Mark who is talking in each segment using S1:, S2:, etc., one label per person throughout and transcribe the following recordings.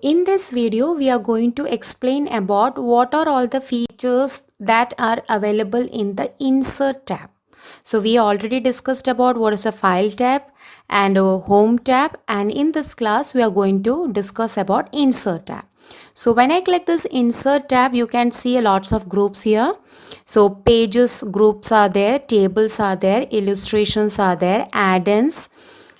S1: In this video, we are going to explain about what are all the features that are available in the Insert tab. So we already discussed about what is a File tab and a Home tab, and in this class we are going to discuss about Insert tab. So when I click this Insert tab, you can see lots of groups here. So pages groups are there, tables are there, illustrations are there, add-ins,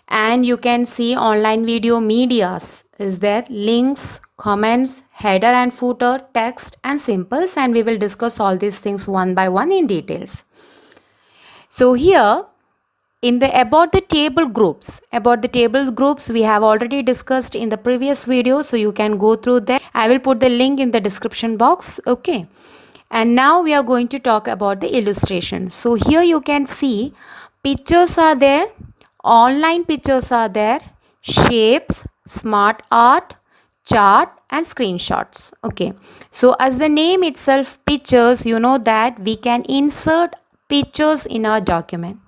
S1: and you can see online video medias is there, links, comments, header and footer, text and symbols, and we will discuss all these things one by one in details. So here in the about the table groups we have already discussed in the previous video, so you can go through that. I will put the link in the description box. Okay, and now we are going to talk about the illustration. So here you can see pictures are there, online pictures are there, shapes, smart art, chart and screenshots. Okay, so as the name itself, pictures, you know that we can insert pictures in our document.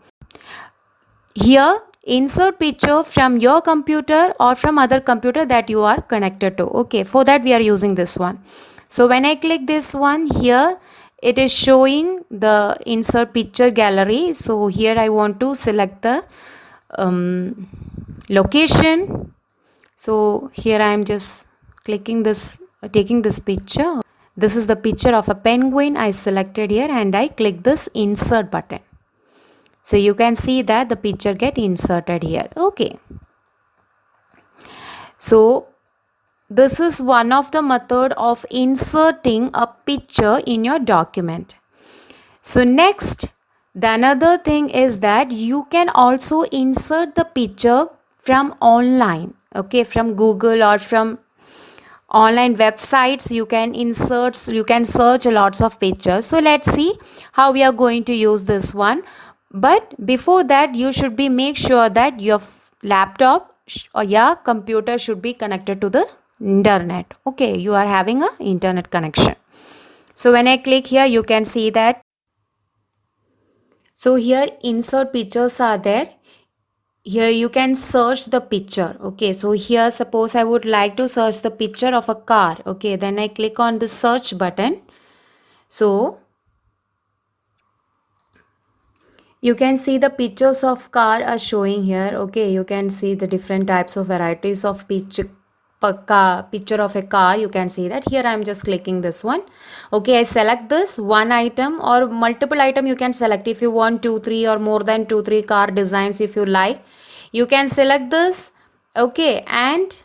S1: Here insert picture from your computer or from other computer that you are connected to. Okay, for that we are using this one. So when I click this one here, it is showing the insert picture gallery. So here I want to select the location. So here I am just clicking this, taking this picture. This is the picture of a penguin I selected here, and I click this insert button. So you can see that the picture get inserted here. Okay, so this is one of the method of inserting a picture in your document. So next, the another thing is that you can also insert the picture from online. Okay, from Google or from online websites you can insert, you can search lots of pictures. So let's see how we are going to use this one. But before that, you should be make sure that your laptop or your computer should be connected to the internet. Okay, you are having a internet connection. So when I click here, you can see that. So here insert pictures are there. Here you can search the picture. Okay, so here suppose I would like to search the picture of a car. Okay, then I click on the search button. So you can see the pictures of car are showing here. Okay, you can see the different types of varieties of picture of a car. You can see that here I am just clicking this one. Okay, I select this one item or multiple item. You can select if you want 2 3 or more than 2 3 car designs. If you like, you can select this. Okay, and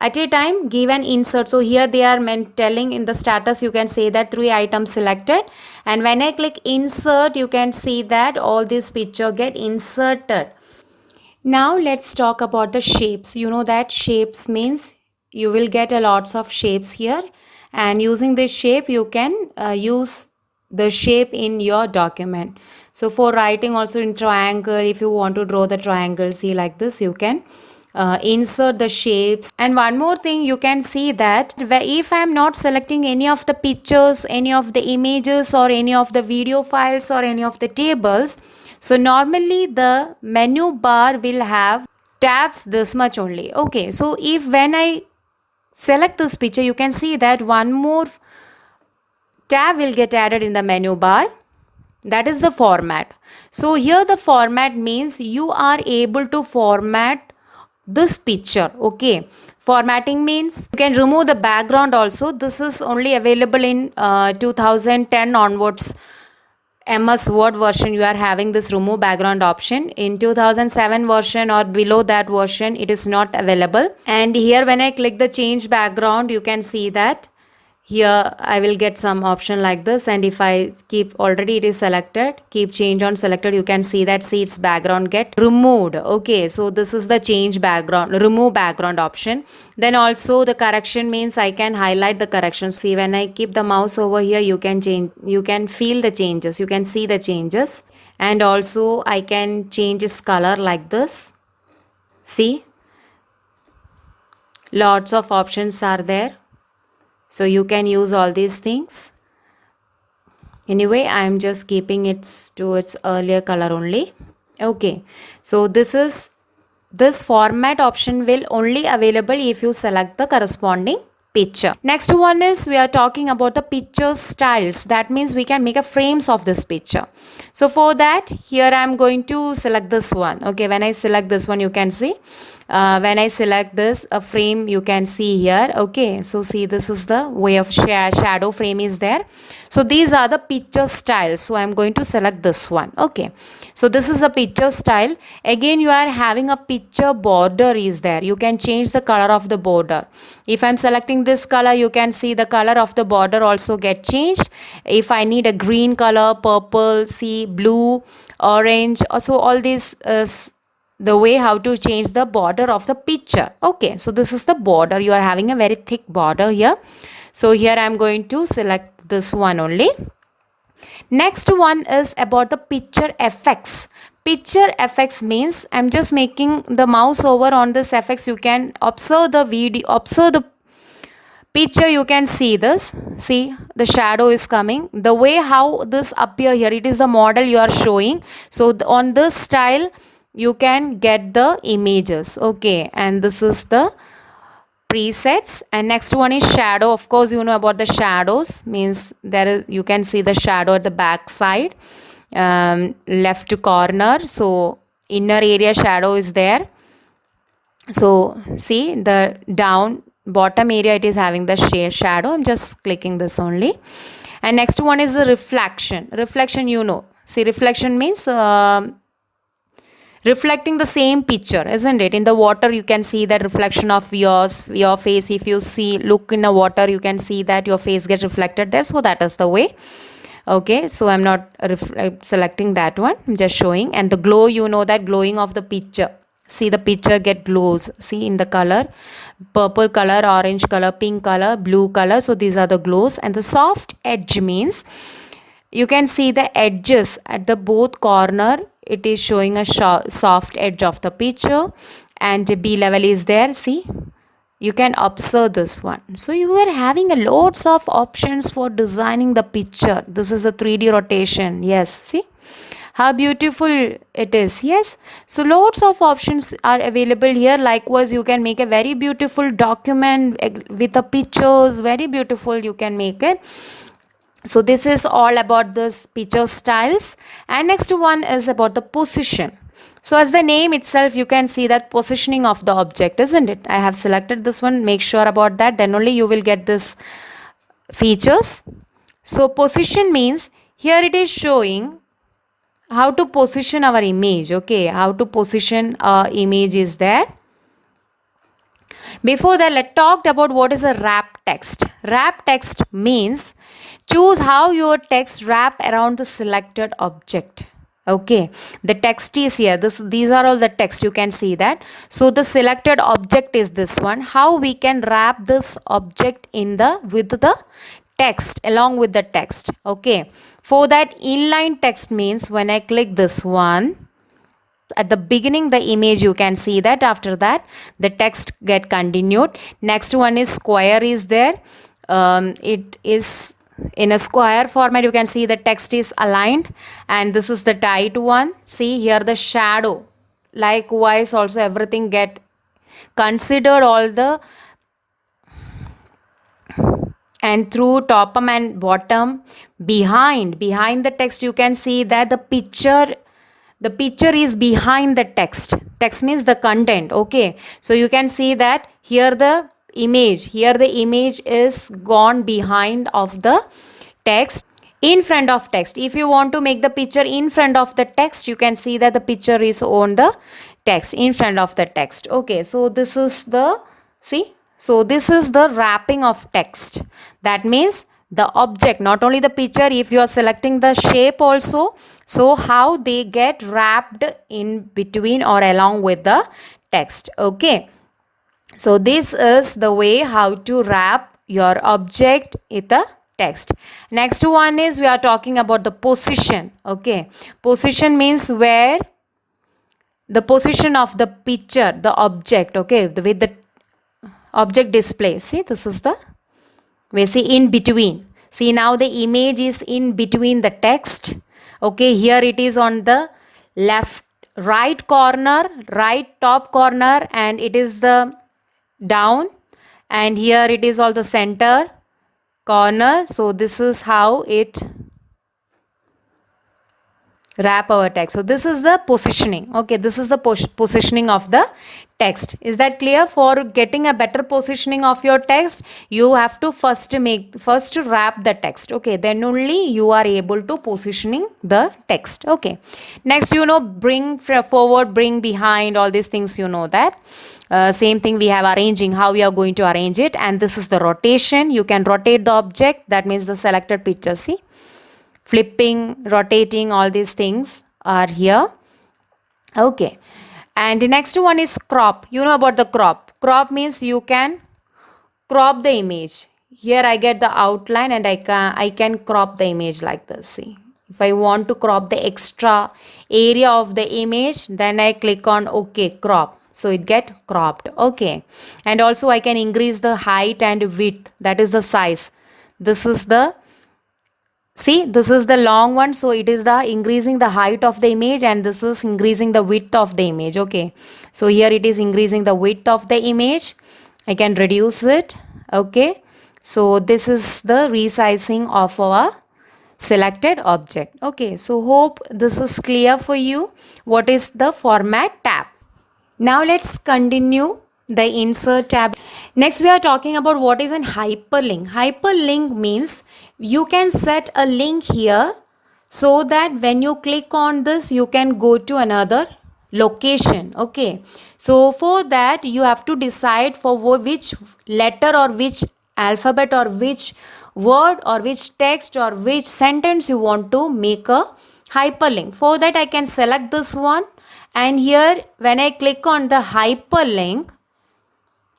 S1: at a time give an insert. So here they are telling in the status, you can say that 3 items selected, and when I click insert, you can see that all this picture get inserted. Now let's talk about the shapes. You know that shapes means you will get a lots of shapes here, and using this shape you can use the shape in your document. So for writing also in triangle, if you want to draw the triangle, see like this, you can insert the shapes. And one more thing, you can see that if I am not selecting any of the pictures, any of the images or any of the video files or any of the tables, so normally the menu bar will have tabs this much only. Okay, so if when I select this picture, you can see that one more tab will get added in the menu bar. That is the format. So here the format means you are able to format this picture. Okay, formatting means you can remove the background also. This is only available in 2010 onwards MS Word version. You are having this remove background option. In 2007 version or below that version, it is not available. And here when I click the change background, you can see that here I will get some option like this, and if I keep already it is selected, keep change on selected, you can see that its background get removed. Okay, so this is the change background, remove background option. Then also the correction means I can highlight the corrections. See, when I keep the mouse over here, you can change, you can feel the changes, you can see the changes. And also I can change its color like this. See, lots of options are there. So you can use all these things. Anyway, I am just keeping it to its earlier color only. Okay, so this format option will only available if you select the corresponding picture. Next one is we are talking about the picture styles. That means we can make a frames of this picture. So for that, here I am going to select this one. Okay, when I select this one, you can see. When I select this a frame, you can see here. Okay, so see, this is the way of shadow frame is there. So these are the picture styles. So I am going to select this one. Okay, so this is the picture style. Again, you are having a picture border is there. You can change the color of the border. If I'm selecting this color, you can see the color of the border also get changed. If I need a green color, purple, see, blue, orange, also all these the way how to change the border of the picture. Okay, so this is the border. You are having a very thick border here. So here I am going to select this one only. Next one is about the picture effects. Picture effects means I'm just making the mouse over on this effects. You can observe the video, observe the picture. You can see this. See, the shadow is coming. The way how this appear here, it is the model you are showing. So on this style, you can get the images. Okay, and this is the presets. And next one is shadow. Of course, you know about the shadows, means there is, you can see the shadow at the back side, left corner. So inner area shadow is there. So see the down bottom area, it is having the shadow. I'm just clicking this only. And next one is the reflection. Reflection, you know, see, reflection means reflecting the same picture, isn't it? In the water, you can see that reflection of your face. If you see, look in the water, you can see that your face gets reflected there. So that is the way. Okay, so I'm not selecting that one, I'm just showing. And the glow, you know that glowing of the picture. See, the picture get glows. See, in the color, purple color, orange color, pink color, blue color. So these are the glows. And the soft edge means you can see the edges at the both corner. It is showing a soft edge of the picture, and B level is there. See, you can observe this one. So you are having a lots of options for designing the picture. This is the 3D rotation. Yes, see how beautiful it is. Yes, so lots of options are available here. Likewise, you can make a very beautiful document with the pictures. Very beautiful, you can make it. So this is all about this picture styles. And next one is about the position. So as the name itself, you can see that positioning of the object, isn't it? I have selected this one. Make sure about that. Then only you will get this features. So position means here it is showing how to position our image. Okay, how to position our image is there. Before that, let's talk about what is a wrap text. Wrap text means choose how your text wrap around the selected object. Okay, the text is here. These are all the text, you can see that. So the selected object is this one. How we can wrap this object in the with the text, along with the text. Okay, for that, inline text means when I click this one, at the beginning the image, you can see that. After that, the text get continued. Next one is square is there. It is in a square format. You can see the text is aligned, and this is the tight one. See here the shadow. Likewise, also everything get considered, all the, and through top and bottom. Behind the text, you can see that the picture is behind the text. Text means the content. Okay, so you can see that here the image is gone behind of the text, in front of text. If you want to make the picture in front of the text, you can see that the picture is on the text, in front of the text. Okay, so this is the, see, so this is the wrapping of text. That means the object, not only the picture, if you are selecting the shape also, so how they get wrapped in between or along with the text. Okay, so this is the way how to wrap your object with the text. Next one is we are talking about the position. Okay, position means where the position of the picture, the object. Okay, with the object display. See, this is the, we see in between. See, now the image is in between the text. Okay, here it is on the left, right corner, right top corner, and it is the down, and here it is all the center corner. So this is how it wrap our text. So this is the positioning. Okay, this is the positioning of the text. Is that clear? For getting a better positioning of your text, you have to first wrap the text. Okay, then only you are able to positioning the text. Okay, next, bring forward, bring behind, all these things, that. Same thing, we have arranging, how we are going to arrange it. And this is the rotation. You can rotate the object, that means the selected picture. See, flipping, rotating, all these things are here. Okay, and the next one is crop. You know about the crop means you can crop the image. Here I get the outline and I can crop the image like this. See, if I want to crop the extra area of the image, then I click on OK, crop, so it get cropped. Okay, and also I can increase the height and width, that is the size. This is the, see, this is the long one, so it is the increasing the height of the image, and this is increasing the width of the image. Okay, so here it is increasing the width of the image. I can reduce it. Okay, so this is the resizing of our selected object. Okay, so hope this is clear for you. What is the format tab? Now let's continue the insert tab. Next we are talking about what is an hyperlink. Hyperlink means you can set a link here so that when you click on this you can go to another location. Okay, so for that you have to decide for which letter or which alphabet or which word or which text or which sentence you want to make a hyperlink. For that I can select this one, and here when I click on the hyperlink,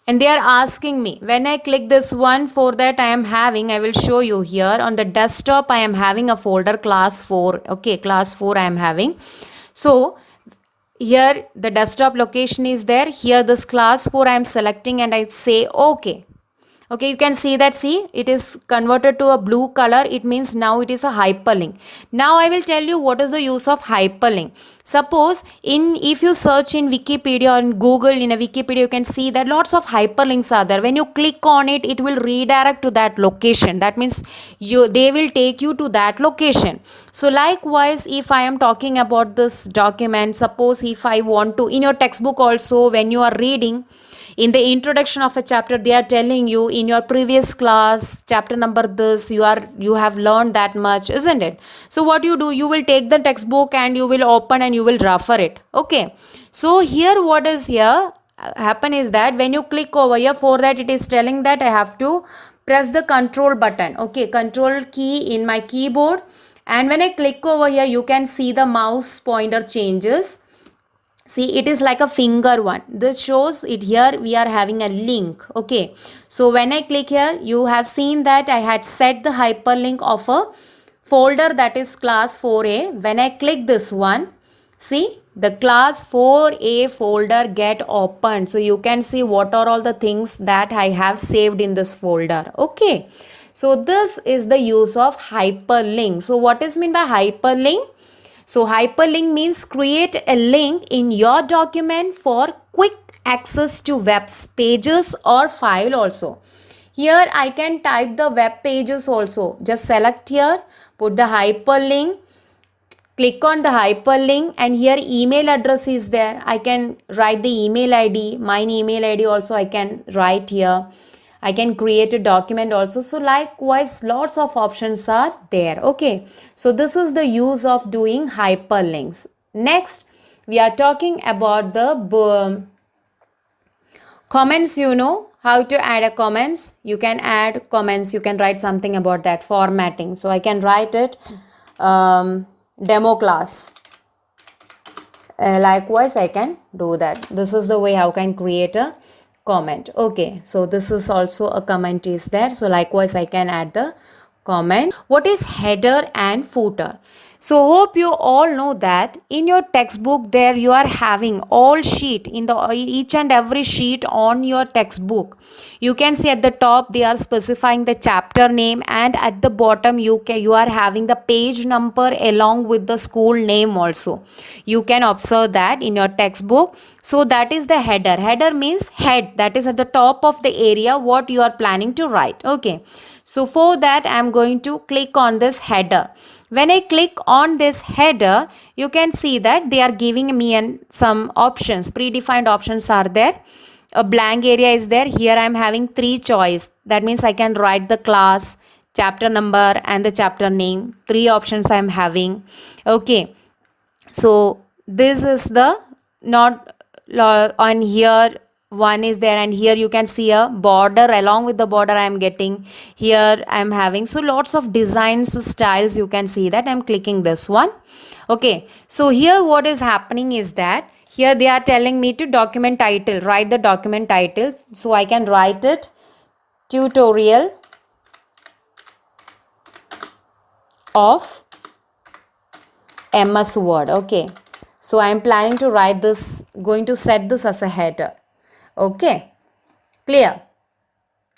S1: and they are asking me, when I click this one, for that I will show you here on the desktop, I am having a folder class 4. Okay, class 4 I am having. So here the desktop location is there. Here this class 4 I am selecting and I say OK. Okay, you can see that, see, it is converted to a blue color. It means now it is a hyperlink. Now I will tell you what is the use of hyperlink. Suppose if you search in Wikipedia or in Google, in a Wikipedia, you can see that lots of hyperlinks are there. When you click on it, it will redirect to that location. That means they will take you to that location. So likewise, if I am talking about this document, suppose if I want to, in your textbook also, when you are reading, in the introduction of a chapter, they are telling you in your previous class, chapter number this, you have learned that much, isn't it? So what you do, you will take the textbook and you will open and you will refer it. Okay, so here what is here happen is that when you click over here, for that it is telling that I have to press the control button. Okay, control key in my keyboard, and when I click over here, you can see the mouse pointer changes. See, it is like a finger one. This shows it here we are having a link. Okay, so when I click here, you have seen that I had set the hyperlink of a folder that is class 4A. When I click this one, see, the class 4A folder get opened. So you can see what are all the things that I have saved in this folder. Okay, so this is the use of hyperlink. So what is meant by hyperlink? So hyperlink means create a link in your document for quick access to web pages or file also. Here I can type the web pages also. Just select here, put the hyperlink, click on the hyperlink, and here email address is there. I can write the email ID, mine email ID also I can write here. I can create a document also. So likewise, lots of options are there. Okay, so this is the use of doing hyperlinks. Next, we are talking about the comments. You know how to add a comments. You can add comments. You can write something about that formatting. So I can write it demo class. Likewise, I can do that. This is the way how I can create a comment. Okay, so this is also a comment is there. So likewise I can add the comment. What is header and footer? So hope you all know that in your textbook there you are having all sheet in the each and every sheet on your textbook. You can see at the top they are specifying the chapter name, and at the bottom you are having the page number along with the school name also. You can observe that in your textbook. So that is the header. Header means head, that is at the top of the area what you are planning to write. Okay, so for that I am going to click on this header. When I click on this header, you can see that they are giving me some options. Predefined options are there. A blank area is there. Here I am having 3 choice. That means I can write the class, chapter number and the chapter name. 3 options I am having. Okay, so this is the not on here one is there, and here you can see a border. Along with the border I am getting here, I am having so lots of designs, styles. You can see that I am clicking this one. Okay, so here what is happening is that here they are telling me to document title, write the document title. So I can write it tutorial of MS Word. Okay, so I am planning to write this, going to set this as a header. Okay, clear?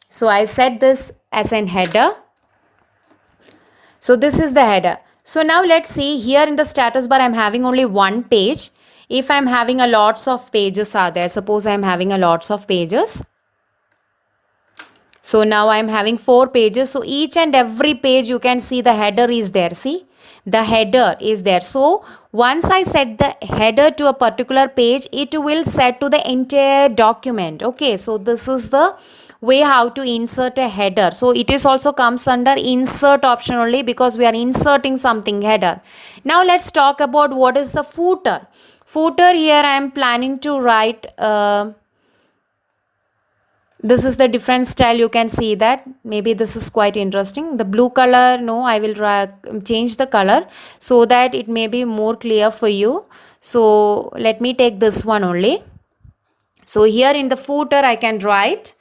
S1: So I set this as an header. So this is the header. So now let's see, here in the status bar I'm having only one page. If I'm having a lots of pages are there, suppose I'm having a lots of pages. So now I'm having 4 pages. So each and every page you can see the header is there. See, the header is there. So once I set the header to a particular page, it will set to the entire document. Okay, so this is the way how to insert a header. So it is also comes under insert option only, because we are inserting something header. Now let's talk about what is the footer. Footer, here I am planning to write this is the different style. You can see that maybe this is quite interesting. The blue color, no, I will change the color so that it may be more clear for you. So let me take this one only. So here in the footer I can write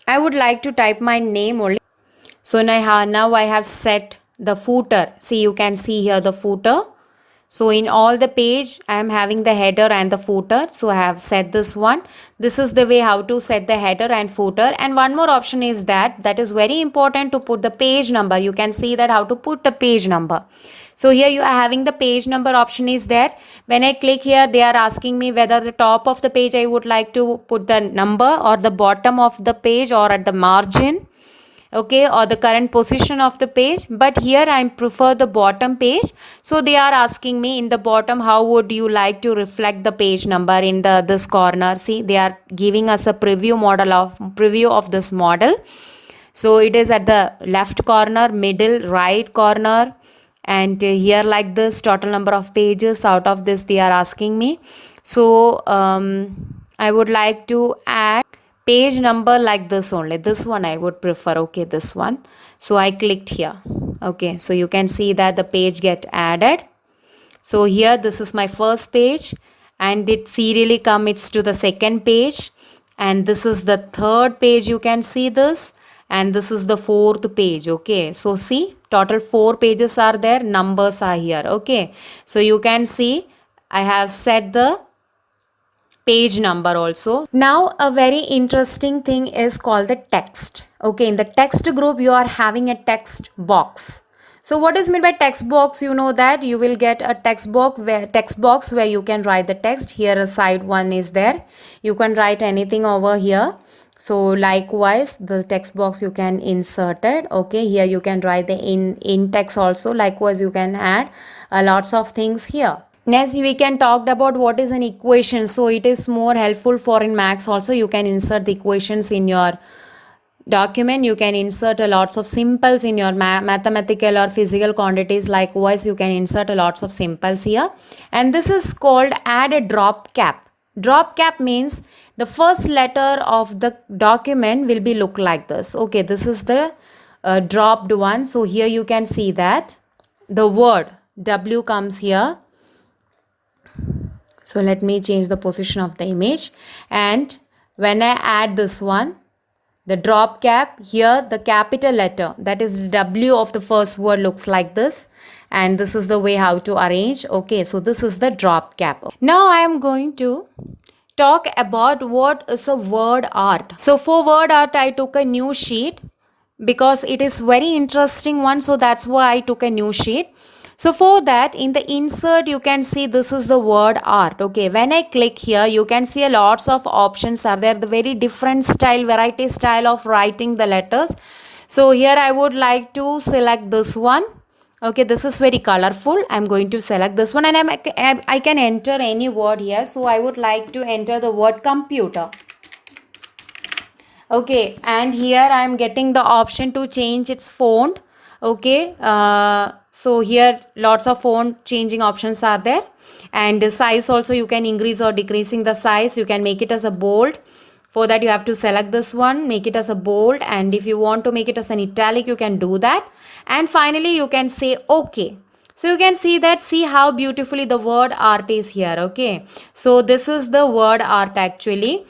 S1: I would like to type my name only. So now I have set the footer. See, you can see here the footer. So in all the page I am having the header and the footer. So I have set this one. This is the way how to set the header and footer. And one more option is that is very important, to put the page number. You can see that how to put the page number. So here you are having the page number option is there. When I click here, they are asking me whether the top of the page I would like to put the number, or the bottom of the page, or at the margin. Okay, or the current position of the page. But here I prefer the bottom page. So they are asking me in the bottom, how would you like to reflect the page number in this corner. See, they are giving us a preview of this model. So it is at the left corner, middle, right corner, and here like this, total number of pages. Out of this they are asking me. So I would like to add page number like this only. This one I would prefer. Okay, this one. So I clicked here. Okay, so you can see that the page get added. So here this is my first page, and it serially commits to the second page, and this is the third page. You can see this, and this is the fourth page. Okay, so see, total 4 pages are there, numbers are here. Okay, so you can see I have set the page number also. Now a very interesting thing is called the text. Okay, in the text group you are having a text box. So what is meant by text box? You know that you will get a text box where you can write the text. Here a side one is there. You can write anything over here. So likewise the text box you can insert it. Okay, here you can write the in text also. Likewise you can add lots of things here. Next we can talk about what is an equation. So it is more helpful for in maths also. You can insert the equations in your document. You can insert a lots of symbols in your mathematical or physical quantities. Likewise you can insert a lots of symbols here. And this is called add a drop cap. Drop cap means the first letter of the document will be look like this. Okay, this is the dropped one. So here you can see that the word W comes here. So let me change the position of the image, and when I add this one, The drop cap, here the capital letter, that is W of the first word, looks like this. And this is the way how to arrange. Okay, so this is the drop cap. Now I am going to talk about what is a word art. So for word art, I took a new sheet because it is very interesting one, so that's why I took a new sheet. So for that, in the insert, you can see this is the word art. Okay, when I click here, you can see a lots of options are there, the very different style, variety style of writing the letters. So here I would like to select this one. Okay, this is very colorful. I'm going to select this one, and I can enter any word here. So I would like to enter the word computer. Okay, and here I am getting the option to change its font. Okay, so here lots of font changing options are there, and the size also you can increase or decreasing the size. You can make it as a bold. For that you have to select this one, make it as a bold, and if you want to make it as an italic, you can do that. And finally you can say okay. So you can see that, see how beautifully the word art is here. Okay, so this is the word art actually.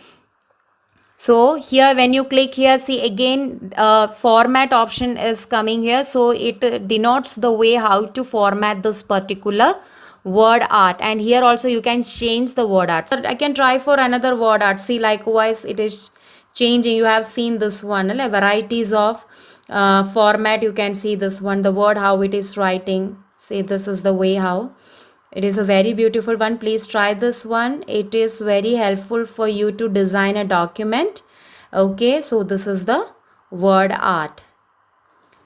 S1: So here when you click here, see again format option is coming here. So it denotes the way how to format this particular word art, and here also you can change the word art. So I can try for another word art. See, likewise it is changing. You have seen this one, like varieties of format. You can see this one, the word how it is writing. See, this is the way how it is a very beautiful one. Please try this one. It is very helpful for you to design a document. Okay, so this is the word art.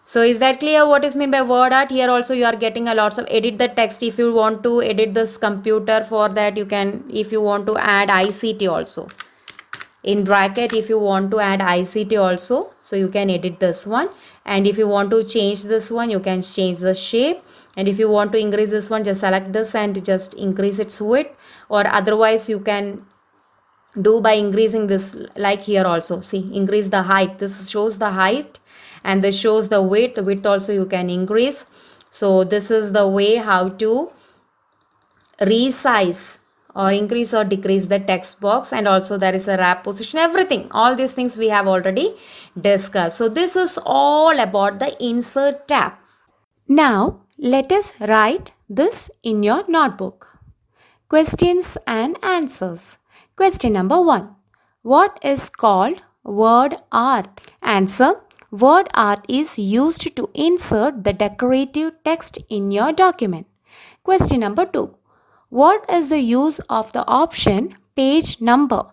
S1: So is that clear what is meant by word art? Here also you are getting a lots of edit the text. If you want to edit this computer, for that you can, if you want to add ICT also. In bracket, if you want to add ICT also, so you can edit this one. And if you want to change this one, you can change the shape. And if you want to increase this one, just select this and just increase its width, or otherwise you can do by increasing this, like here also, see, increase the height. This shows the height and this shows the width also you can increase. So this is the way how to resize or increase or decrease the text box, and also there is a wrap position, everything, all these things we have already discussed. So this is all about the insert tab. Now let us write this in your notebook. Questions and answers. Question number 1. What is called word art? Answer. Word art is used to insert the decorative text in your document. Question number 2. What is the use of the option page number?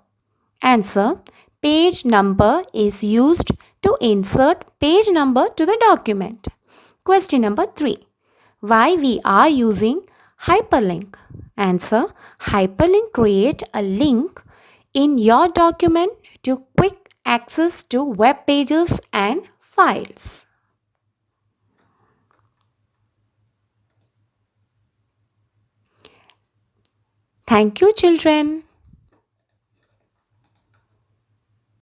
S1: Answer. Page number is used to insert page number to the document. Question number 3. Why we are using hyperlink? Answer. Hyperlink create a link in your document to quick access to web pages and files. Thank you, children.